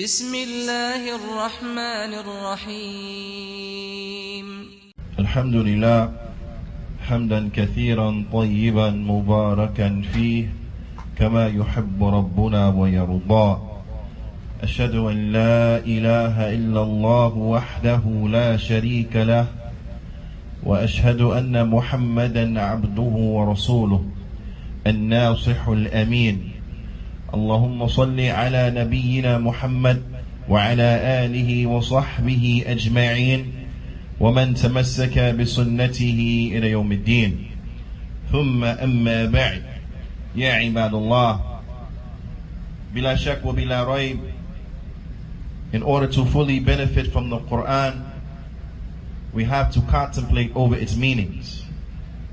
بسم الله الرحمن الرحيم الحمد لله حمدا كثيرا طيبا مباركا فيه كما يحب ربنا ويرضى. أشهد أن لا إله إلا الله وحده لا شريك له وأشهد أن محمدا عبده ورسوله الناصح الأمين. اللهم صل على نبينا محمد وعلى آله وصحبه أجمعين ومن تمسك بسنته إلى يوم الدين. ثم أما بعد. يا عباد الله, bila shak wa bila raib, in order to fully benefit from the Qur'an, we have to contemplate over its meanings.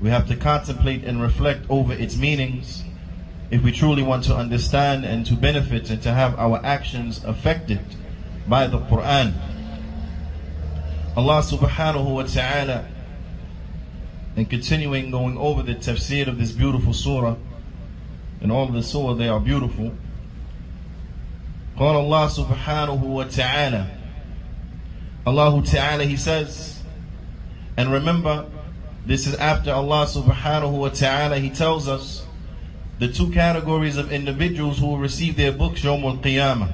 We have to contemplate and reflect over its meanings if we truly want to understand and to benefit and to have our actions affected by the Qur'an. Allah subhanahu wa ta'ala, in continuing going over the tafseer of this beautiful surah, and all of the surah, they are beautiful. قال Allah subhanahu wa ta'ala, Allah ta'ala, He says, and remember, this is after Allah subhanahu wa ta'ala, He tells us the two categories of individuals who will receive their books Yawm al-Qiyamah.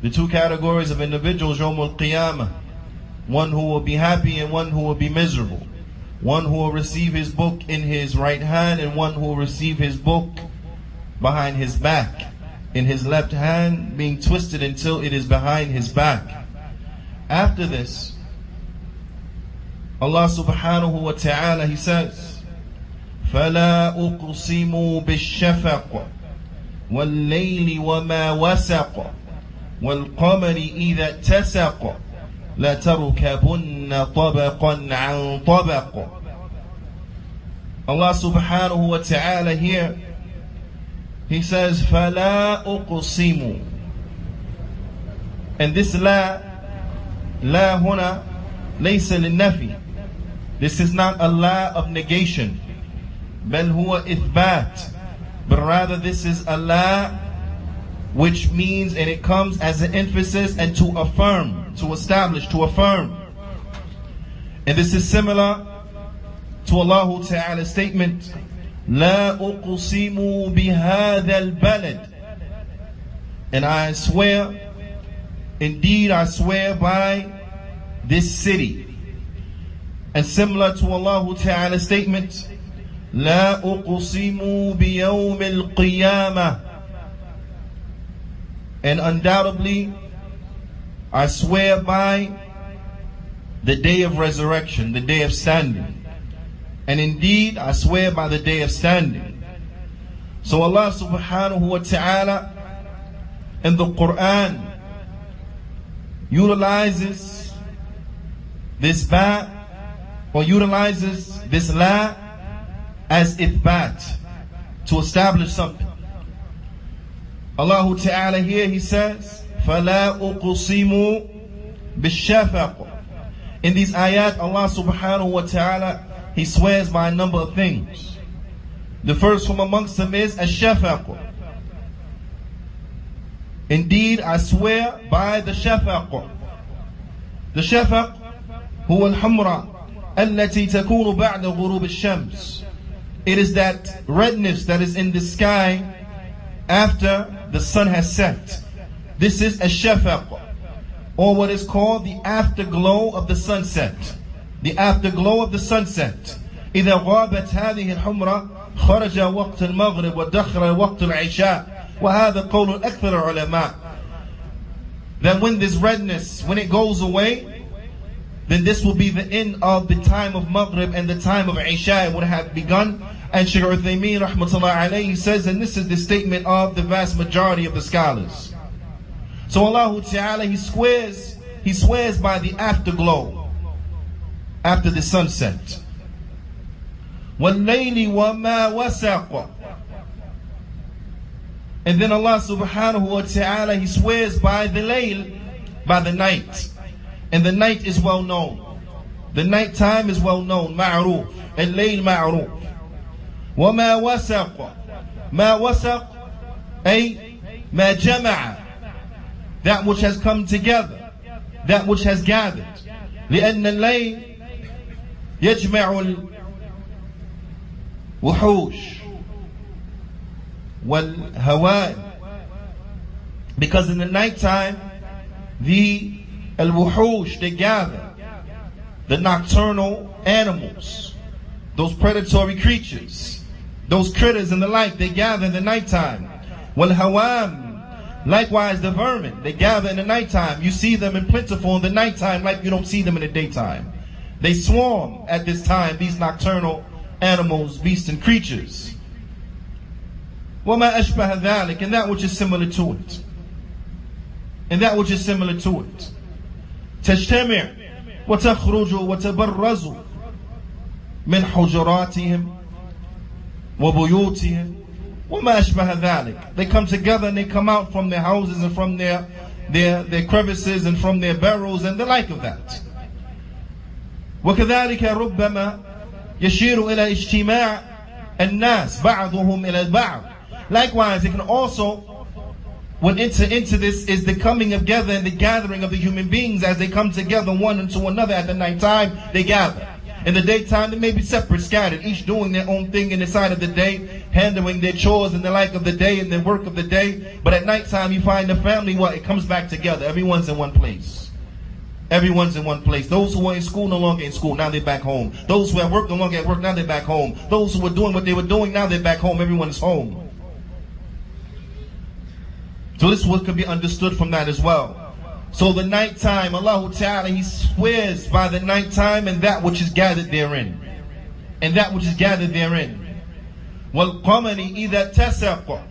The two categories of individuals Yawm al-Qiyamah. One who will be happy and one who will be miserable. One who will receive his book in his right hand and one who will receive his book behind his back, in his left hand being twisted until it is behind his back. After this, Allah subhanahu wa ta'ala, He says, فَلَا أُقْسِمُ بِالشَّفَقِ وَاللَّيْلِ وَمَا وَسَقَ وَالْقَمَرِ إِذَا اتَّسَقَ لَتَرْكَبُنَّ طَبَقًا عَنْ طَبَقٍ. Allah subhanahu wa ta'ala here, He says, فَلَا أُقْسِمُ. And this la huna laysa lil-nafi. This is not a la of negation. بل هو إثبات. But rather this is a la which means, and it comes as an emphasis and to affirm, to establish, to affirm. And this is similar to Allah Ta'ala's statement, لا أقسم بهذا البلد. And I swear, indeed I swear by this city. And similar to Allah Ta'ala's statement, لا أقسم بيوم القيامة. And undoubtedly, I swear by the day of resurrection, the day of standing. And indeed, I swear by the day of standing. So Allah subhanahu wa ta'ala in the Qur'an utilizes this ba, or utilizes this la as ithbat, to establish something. Allah Ta'ala here, He says, فَلَا أُقْسِمُ بِالشَّفَقِ. In these ayat, Allah subhanahu wa ta'ala, He swears by a number of things. The first from amongst them is الشَّفَقِ. Indeed, I swear by the shafaq. The shafaq هو الحمرة التي تكون بعد غروب الشمس. It is that redness that is in the sky after the sun has set. This is a shafaq, or what is called the afterglow of the sunset. The afterglow of the sunset. إذا غابت هذه الحمرة خرج وقت المغرب ودخل وقت العشاء وهذا قول أكثر العلماء. That when this redness, when it goes away, then this will be the end of the time of Maghrib, and the time of Isha would have begun. And Shaykh Uthaymeen rahmatullah alayhi says, and this is the statement of the vast majority of the scholars. So Allah Ta'ala, He swears by the afterglow, after the sunset. وَاللَّيْلِ وَمَا وَسَقَ. And then Allah subhanahu wa ta'ala, He swears by the layl, by the night. And the night is well known. The night time is well known. Ma'ruf. Al-layl ma'ruf. وَمَا وَسَقَ. مَا وَسَقَ أي ما جمع that which has come together, that which has gathered. لأن الليل يجمع الوحوش والهوان. Because in the nighttime, the al-wuhush, they gather, the nocturnal animals, those predatory creatures, those critters and the like, they gather in the nighttime. Wal-hawam, likewise the vermin, they gather in the nighttime. You see them in plentiful in the nighttime like you don't see them in the daytime. They swarm at this time, these nocturnal animals, beasts and creatures. وَمَا أَشْبَهَ ذَلِكَ, and that which is similar to it. And that which is similar to it. تجتمع وتخرج وتبرز من حجراتهم وبيوتهم وما أشبه ذلك. They come together and they come out from their houses and from their crevices and from their barrels and the like of that. وكذلك ربما يشير إلى اجتماع الناس بعضهم إلى البعض. Likewise, it can also, what enter into this is the coming together and the gathering of the human beings as they come together one into another. At the night time, they gather. In the daytime, they may be separate, scattered, each doing their own thing in the side of the day, handling their chores and the like of the day and their work of the day. But at night time, you find the family, it comes back together. Everyone's in one place. Everyone's in one place. Those who were in school no longer in school, now they're back home. Those who at work no longer at work, now they're back home. Those who were doing what they were doing, now they're back home. Everyone is home. So this what could be understood from that as well. So the nighttime, Allah Ta'ala, He swears by the nighttime and that which is gathered therein. And that which is gathered therein. وَالْقَمَرِ إِذَا اتَّسَقَ,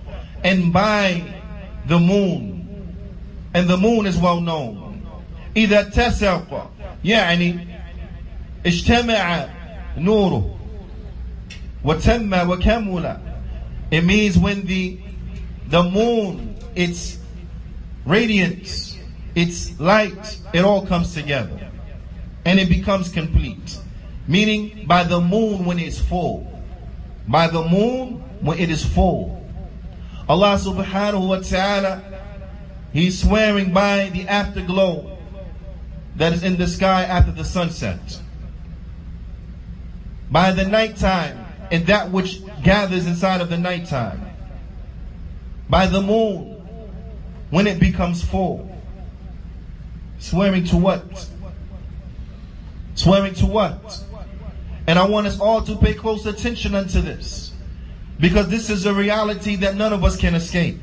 and by the moon. And the moon is well known. إِذَا اتَّسَقَ يعني اجتمع نوره وتم وكمل. It means when the moon, its radiance, its light, it all comes together and it becomes complete. Meaning by the moon when it's full. By the moon when it is full. Allah subhanahu wa ta'ala, He's swearing by the afterglow that is in the sky after the sunset. By the nighttime and that which gathers inside of the nighttime. By the moon when it becomes full. Swearing to what? Swearing to what? And I want us all to pay close attention unto this, because this is a reality that none of us can escape.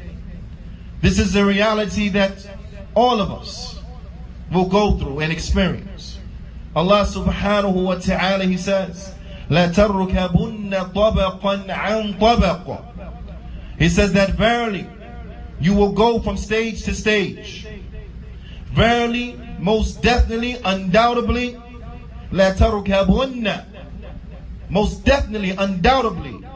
This is a reality that all of us will go through and experience. Allah subhanahu wa ta'ala, He says, لَا تَرْكَبُنَّ طَبَقًا عَنْ طَبَقًا. He says that verily you will go from stage to stage. Verily, most definitely, undoubtedly, لَا تَرْكَبُنَّ, most definitely, undoubtedly,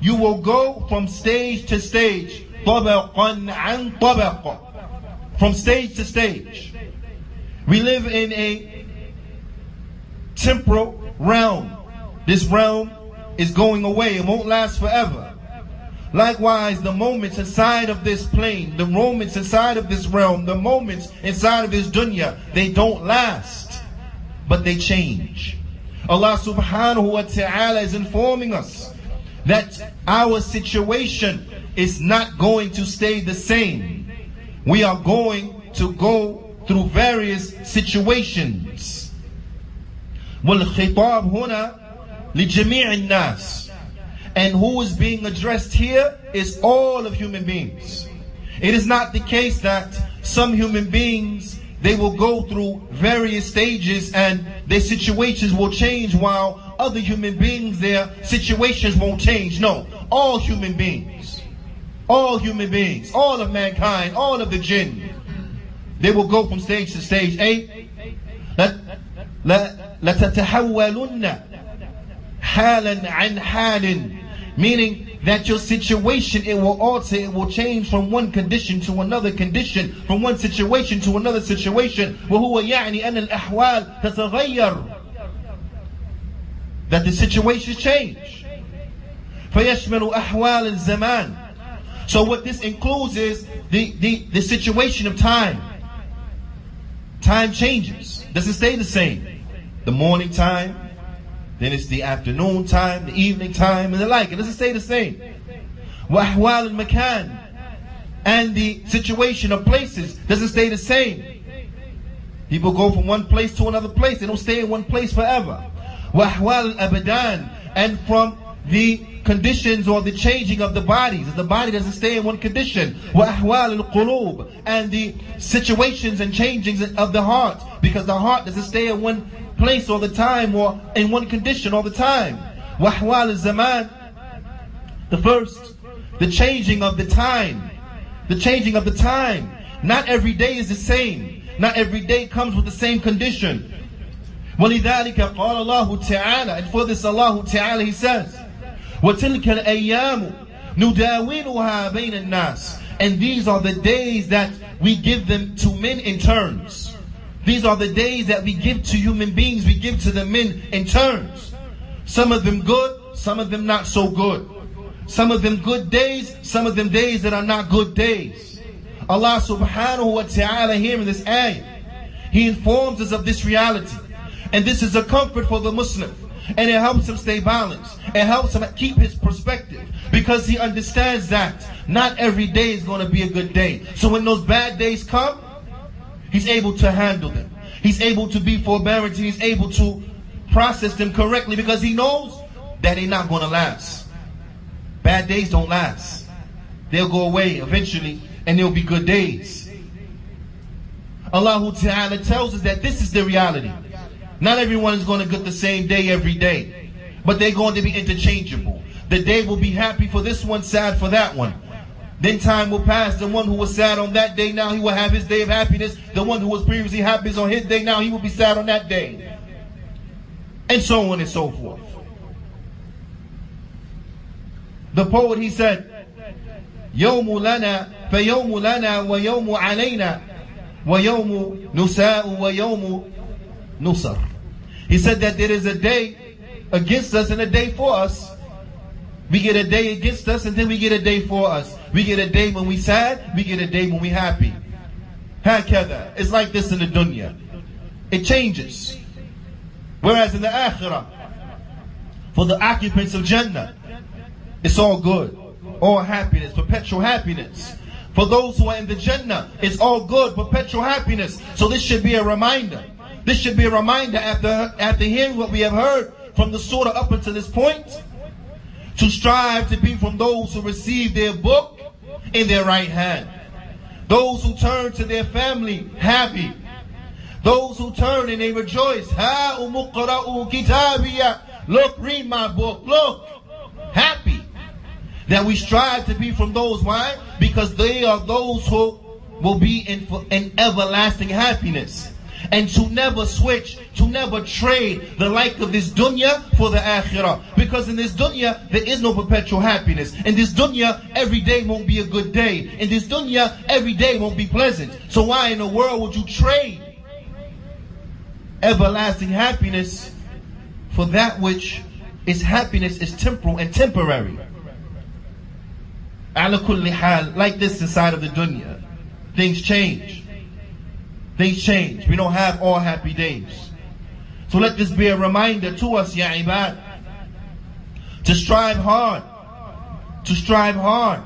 you will go from stage to stage. طَبَقًا عَنْ طَبَقًا, from stage to stage. We live in a temporal realm. This realm is going away. It won't last forever. Likewise, the moments inside of this plane, the moments inside of this realm, the moments inside of this dunya, they don't last, but they change. Allah subhanahu wa ta'ala is informing us that our situation is not going to stay the same. We are going to go through various situations. وَالْخِطَابُ هُنَا لِجَمِيعِ النَّاسِ. And who is being addressed here is all of human beings. It is not the case that some human beings, they will go through various stages and their situations will change, while other human beings, their situations won't change. No, all human beings, all of mankind, all of the jinn, they will go from stage to stage. لَتَتَحَوَّلُنَّ حَالًا عَنْ حَالٍ, meaning that your situation, it will alter, it will change from one condition to another condition, from one situation to another situation. وَهُوَ يَعْنِي أَنَّ الْأَحْوَالِ تَتَغَيَّرُ, that the situations change. فَيَشْمَلُ أَحْوَالِ الزَّمَانِ, So what this includes is the situation of time. Time changes. Doesn't stay the same. The morning time, then it's the afternoon time, the evening time, and the like. It doesn't stay the same. وَأَحْوَالُ الْمَكَانِ, and the situation of places doesn't stay the same. People go from one place to another place. They don't stay in one place forever. وَأَحْوَالُ الْأَبْدَانِ, and from the conditions or the changing of the bodies. The body doesn't stay in one condition. وَأَحْوَالُ الْقُلُوبِ, and the situations and changings of the heart, because the heart doesn't stay in one place all the time or in one condition all the time. وَأَحْوَالُ الزَّمَانِ, the first, the changing of the time. The changing of the time. Not every day is the same. Not every day comes with the same condition. وَلِذَلِكَ قَالَ اللَّهُ تَعَالَى, and for this Allah Ta'ala, He says, وَتِلْكَ الْأَيَّامُ نُدَاوِلُهَا بَيْنَ النَّاسِ, and these are the days that we give them to men in turns. These are the days that we give to human beings, we give to the men in turns. Some of them good, some of them not so good. Some of them good days, some of them days that are not good days. Allah subhanahu wa ta'ala here in this ayah, He informs us of this reality. And this is a comfort for the Muslim. And it helps him stay balanced. It helps him keep his perspective. Because he understands that not every day is going to be a good day. So when those bad days come, he's able to handle them. He's able to be forbearant. He's able to process them correctly because he knows that they're not going to last. Bad days don't last. They'll go away eventually and there'll be good days. Allah Ta'ala tells us that this is the reality. Not everyone is going to get the same day every day, but they're going to be interchangeable. The day will be happy for this one, sad for that one. Then time will pass. The one who was sad on that day, now he will have his day of happiness. The one who was previously happy on his day, now he will be sad on that day. And so on and so forth. The poet, he said, يَوْمُ لَنَا فَيَوْمُ لَنَا وَيَوْمُ عَلَيْنَا وَيَوْمُ نُسَاءُ وَيَوْمُ نُصَرُ. He said that there is a day against us and a day for us. We get a day against us and then we get a day for us. We get a day when we sad, we get a day when we happy. هكذا. It's like this in the dunya. It changes. Whereas in the akhirah, for the occupants of Jannah, it's all good, all happiness, perpetual happiness. For those who are in the Jannah, it's all good, perpetual happiness. So this should be a reminder. This should be a reminder after hearing what we have heard from the surah up until this point, to strive to be from those who receive their book in their right hand. Those who turn to their family happy. Those who turn and they rejoice. Ha umuqra'u kitabiya. Look, read my book. Look, happy. That we strive to be from those. Why? Because they are those who will be in everlasting happiness. And to never switch, to never trade the like of this dunya for the akhirah. Because in this dunya, there is no perpetual happiness. In this dunya, every day won't be a good day. In this dunya, every day won't be pleasant. So why in the world would you trade everlasting happiness for that which is happiness is temporal and temporary? Ala kulli hal, like this inside of the dunya, things change. Things change. We don't have all happy days. So let this be a reminder to us, ya ibad, to strive hard. To strive hard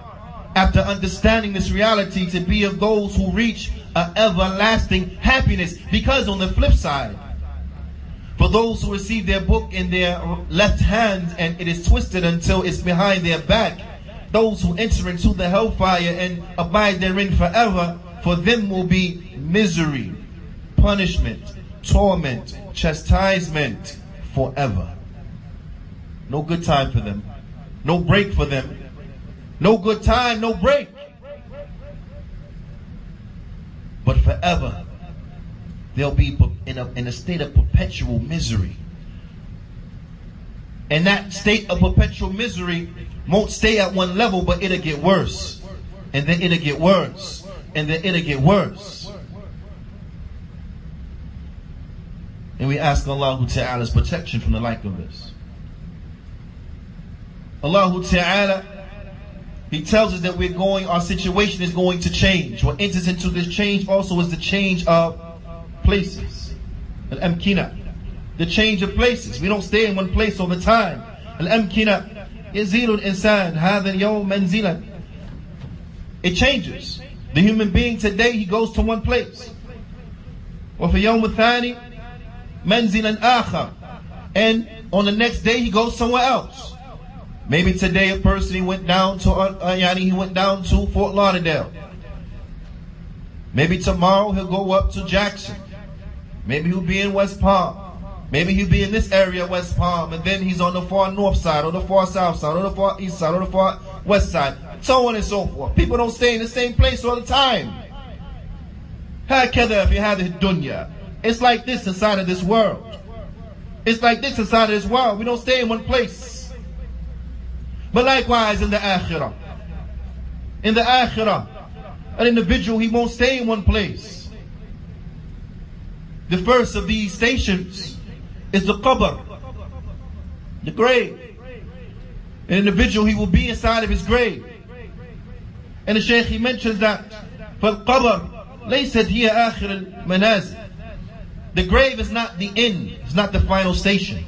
after understanding this reality, to be of those who reach an everlasting happiness. Because on the flip side, for those who receive their book in their left hand and it is twisted until it's behind their back, those who enter into the hellfire and abide therein forever, for them will be misery, punishment, torment, chastisement forever. No good time for them. No break for them. No good time, no break. But forever, they'll be in a state of perpetual misery. And that state of perpetual misery won't stay at one level, but it'll get worse. And then it'll get worse. And then it'll get worse. And we ask Allah Ta'ala's protection from the like of this. Allah Ta'ala He tells us that our situation is going to change. What enters into this change also is the change of places. Al-amkina. The change of places. We don't stay in one place all the time. Al-amkina. Yazilul insan. Hadha al-yawm manzilan. It changes. The human being today, he goes to one place. وفي يوم الثاني منزلا آخر. And on the next day he goes somewhere else. Maybe today a person he went down to Fort Lauderdale. Maybe tomorrow he'll go up to Jackson. Maybe he'll be in West Palm. Maybe he'll be in this area of West Palm, and then he's on the far north side, or the far south side, or the far east side, or the far west side, so on and so forth. People don't stay in the same place all the time. هكذا في هذه الدنيا. It's like this inside of this world. It's like this inside of this world. We don't stay in one place. But likewise in the akhirah. In the akhirah, an individual, he won't stay in one place. The first of these stations is the qabr, the grave. An individual, he will be inside of his grave. And the Shaykh, he mentions that فَالْقَبْرِ لَيْسَتْ هِيَ آخِرِ الْمَنَازِلِ. The grave is not the end. It's not the final station.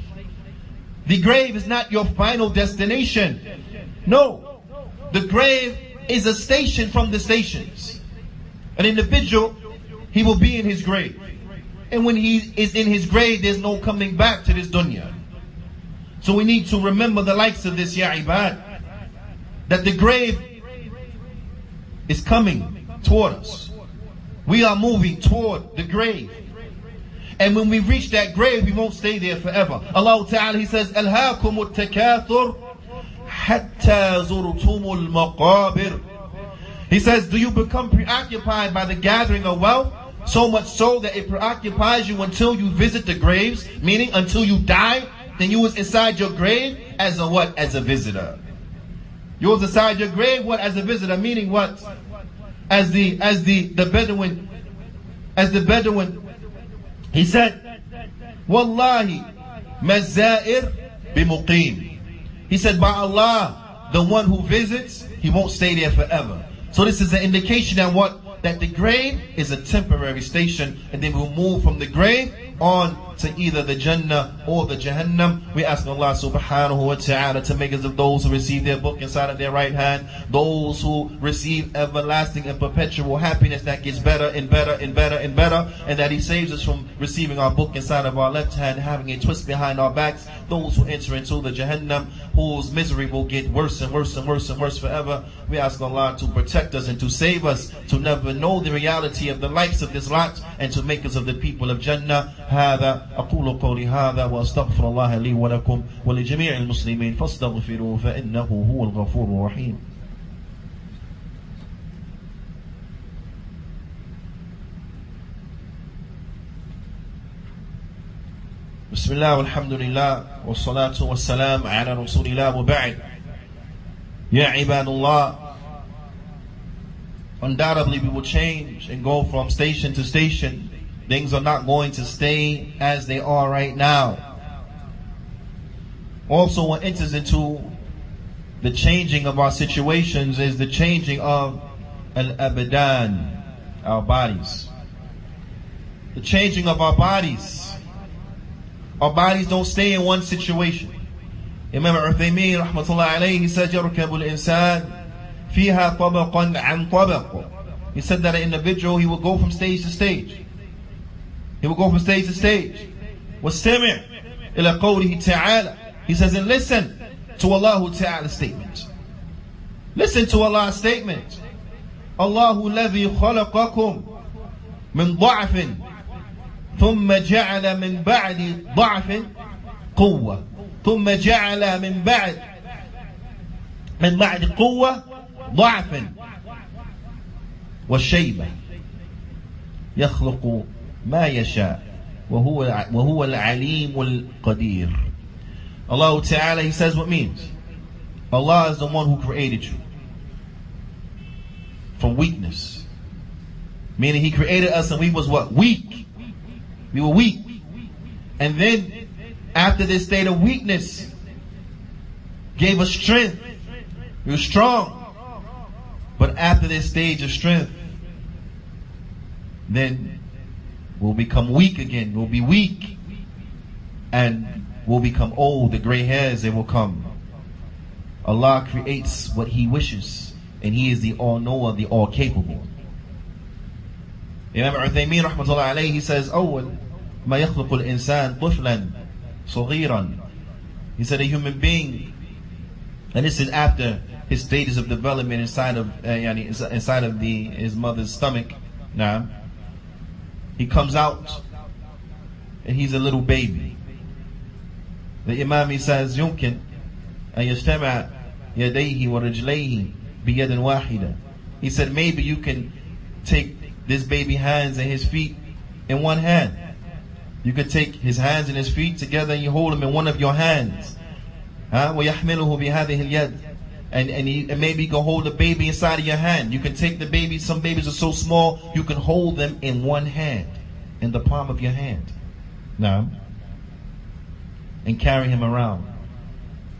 The grave is not your final destination. No. The grave is a station from the stations. An individual, he will be in his grave. And when he is in his grave, there's no coming back to this dunya. So we need to remember the likes of this, ya ibad, that the grave is coming toward us. We are moving toward the grave. And when we reach that grave, we won't stay there forever. Allah Ta'ala, He says, أَلْهَاكُمُ التَّكَاثُرُ حَتَّى زُرْتُمُ الْمَقَابِرِ. He says, do you become preoccupied by the gathering of wealth? So much so that it preoccupies you until you visit the graves, meaning until you die, then you was inside your grave as a what? As a visitor. You was inside your grave, what? As a visitor, meaning what? As the Bedouin, he said, Wallahi, mazair bimuqim. He said, by Allah, the one who visits, he won't stay there forever. So this is an indication that what? That the grave is a temporary station, and then we'll move from the grave on to either the Jannah or the Jahannam. We ask Allah subhanahu wa ta'ala to make us of those who receive their book inside of their right hand, those who receive everlasting and perpetual happiness that gets better and better and better and better, and that He saves us from receiving our book inside of our left hand, having a twist behind our backs. Those who enter into the Jahannam, whose misery will get worse and worse and worse and worse forever. We ask Allah to protect us and to save us, to never know the reality of the likes of this lot, and to make us of the people of Jannah. هذا أقول قولي هذا وأستغفر الله لي ولكم ولجميع المسلمين فاستغفروه فإنه هو الغفور الرحيم. بسم الله والحمد لله والصلاة والسلام على رسول الله وبعد. يا عباد الله, undoubtedly we will change and go from station to station. Things are not going to stay as they are right now. Also, what enters into the changing of our situations is the changing of al-abadan, our bodies. The changing of our bodies. Our bodies don't stay in one situation. Imam Uthaymeen rahmatullahi alayhi, he said, يَرْكَبُ الْإِنسان فِيهَا طَبَقًا عَنْ طَبَقٍ. He said that an individual, he will go from stage to stage. He will go from stage to stage. وَاسْتَمِعْ إِلَى قَوْلِهِ تَعَالَى. He says, and listen to Allah Ta'ala's statement. Listen to Allah's statement. Allahu الَّذِي خَلَقَكُمْ مِنْ ضَعْفٍ ثُمَّ جَعَلَ مِنْ بَعْدِ ضَعْفٍ قُوَّةٍ ثُمَّ جَعَلَ مِنْ بَعْدِ قُوَّةٍ ضَعْفٍ وَالشَّيْبَةٍ يَخْلُقُ ما يشاء وهو العليم القدير. Allah Ta'ala, He says what means. Allah is the one who created you from weakness. Meaning He created us and we was what? Weak. We were weak. And then after this state of weakness, gave us strength. We were strong. But after this stage of strength, then we'll become weak again. We'll be weak. And we'll become old. The gray hairs, they will come. Allah creates what He wishes. And He is the all-knower, the all-capable. Imam Uthaymeen rahmatullah alayhi, he says, أول ما يخلق الإنسان طفلا صغيرا. He said a human being, and this is after his stages of development inside of his mother's stomach. Now, he comes out and he's a little baby. The Imam, he says, يمكن أن يجتمع يديه ورجليه بيد واحدة. He said maybe you can take this baby hands and his feet in one hand. You could take his hands and his feet together and you hold them in one of your hands. ويحمله بهذه اليد. And maybe you can hold the baby inside of your hand. You can take the baby, some babies are so small, you can hold them in one hand, in the palm of your hand. Now, and carry him around.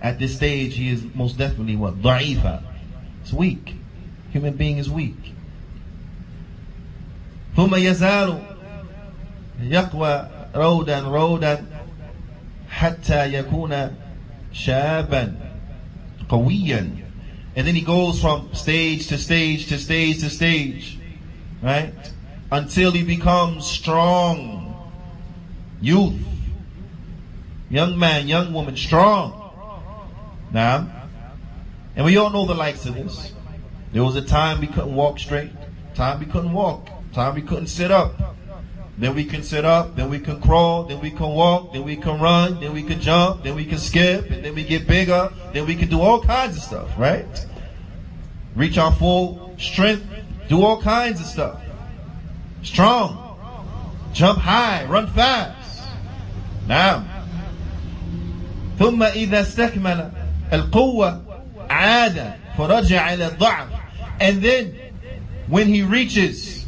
At this stage, he is most definitely what? ضعيفة. It's weak. Human being is weak. ثم يزال يقوى رودا حتى يكون شابا قويا. And then he goes from stage to stage to stage to stage, right? Until he becomes strong. Youth. Young man, young woman, strong. Now, and we all know the likes of this. There was a time we couldn't walk straight. Time we couldn't walk. Time we couldn't sit up. Then we can sit up, then we can crawl, then we can walk, then we can run, then we can jump, then we can skip, and then we get bigger, then we can do all kinds of stuff, right? Reach our full strength, do all kinds of stuff. Strong, jump high, run fast. Now, ثم إذا استكمل القوة عاد فرجع إلى الضعف. And then, when he reaches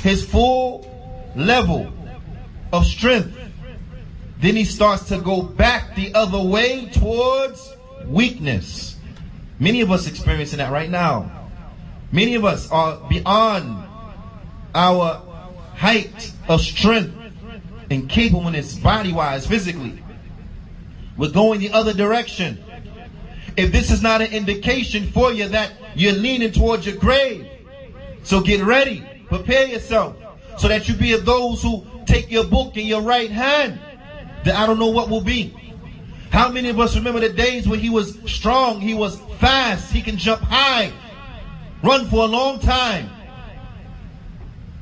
his full level of strength, then he starts to go back the other way towards weakness. Many of us experiencing that right now. Many of us are beyond our height of strength and capableness, body-wise, physically. We're going the other direction. If this is not an indication for you that you're leaning towards your grave, so get ready, prepare yourself, so that you be of those who take your book in your right hand, that I don't know what will be. How many of us remember the days when he was strong, he was fast, he can jump high, run for a long time?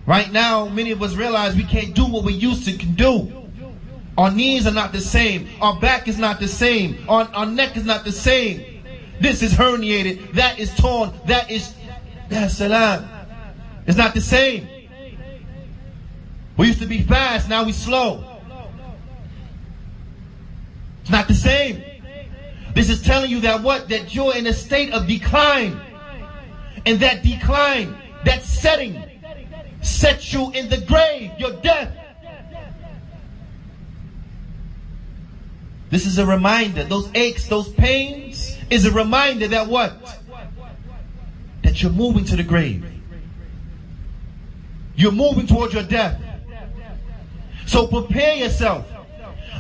Right now, many of us realize we can't do what we used to can do. Our knees are not the same. Our back is not the same. Our neck is not the same. This is herniated. That is torn. That's Salaam. It's not the same. We used to be fast. Now we slow. It's not the same. This is telling you that what? That you're in a state of decline. And that decline, that setting, sets you in the grave. Your death. This is a reminder. Those aches, those pains is a reminder that what? That you're moving to the grave. You're moving towards your death. So prepare yourself.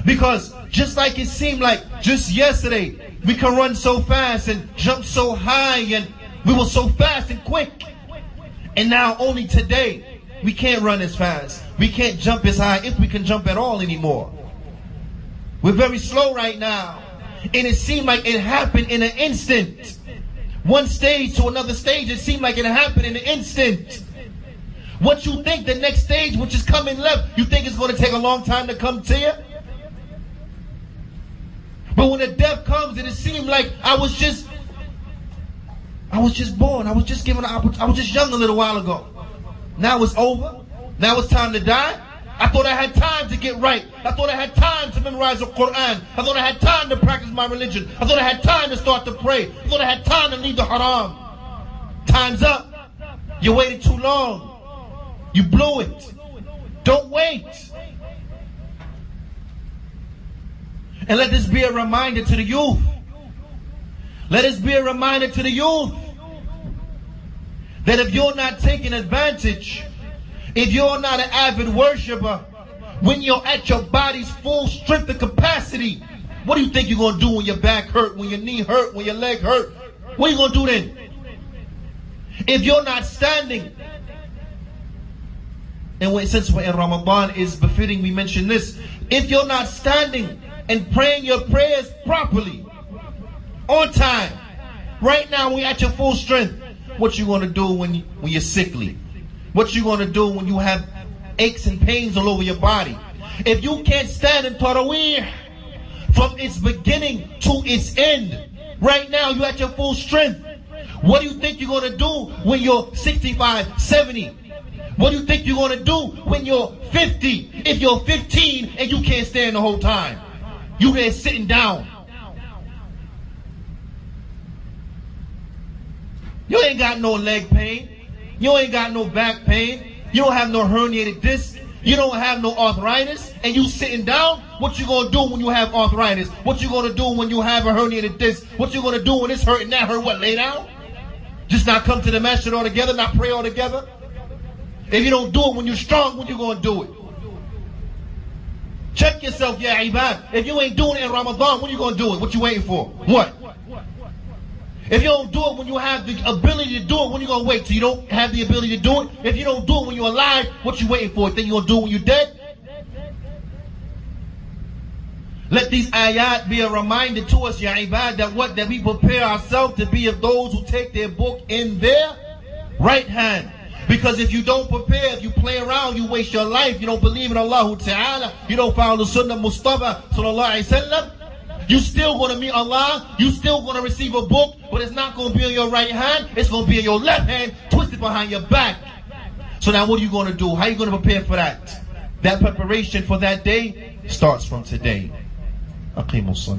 Because just like it seemed like just yesterday, we can run so fast and jump so high and we were so fast and quick. And now only today, we can't run as fast. We can't jump as high, if we can jump at all anymore. We're very slow right now. And it seemed like it happened in an instant. One stage to another stage, it seemed like it happened in an instant. What you think the next stage, which is coming left, you think it's going to take a long time to come to you? But when the death comes, and it seemed like I was just born. I was just given an opportunity. I was just young a little while ago. Now it's over. Now it's time to die. I thought I had time to get right. I thought I had time to memorize the Qur'an. I thought I had time to practice my religion. I thought I had time to start to pray. I thought I had time to leave the haram. Time's up. You waited too long. You blew it. Don't wait. And let this be a reminder to the youth. Let this be a reminder to the youth that if you're not taking advantage, if you're not an avid worshiper, when you're at your body's full strength and capacity, what do you think you're going to do when your back hurt, when your knee hurt, when your leg hurt? What are you going to do then? If you're not standing, and since we're in Ramadan, is befitting we mention this, if you're not standing and praying your prayers properly, on time, right now when you're at your full strength, what you going to do when you're sickly? What you going to do when you have aches and pains all over your body? If you can't stand in Taraweeh from its beginning to its end, right now you're at your full strength, what do you think you're going to do when you're 65, 70? What do you think you're going to do when you're 50? If you're 15 and you can't stand the whole time, you there sitting down. You ain't got no leg pain. You ain't got no back pain. You don't have no herniated disc. You don't have no arthritis. And you sitting down. What you going to do when you have arthritis? What you going to do when you have a herniated disc? What you going to do when this hurt and that hurt? What, lay down? Just not come to the masjid all together, not pray all together? If you don't do it when you're strong, when you going to do it? Check yourself, ya ibad. If you ain't doing it in Ramadan, when you going to do it? What you waiting for? What? If you don't do it when you have the ability to do it, when you going to wait till you don't have the ability to do it? If you don't do it when you're alive, what you waiting for? Think you going to do it when you're dead? Let these ayat be a reminder to us, ya ibad, that we prepare ourselves to be of those who take their book in their right hand. Because if you don't prepare, if you play around, you waste your life. You don't believe in Allah Ta'ala. You don't follow the Sunnah Mustafa Sallallahu Alaihi Wasallam. You still going to meet Allah. You still going to receive a book, but it's not going to be in your right hand. It's going to be in your left hand, twisted behind your back. So now what are you going to do? How are you going to prepare for that? That preparation for that day starts from today. Aqimus Salah.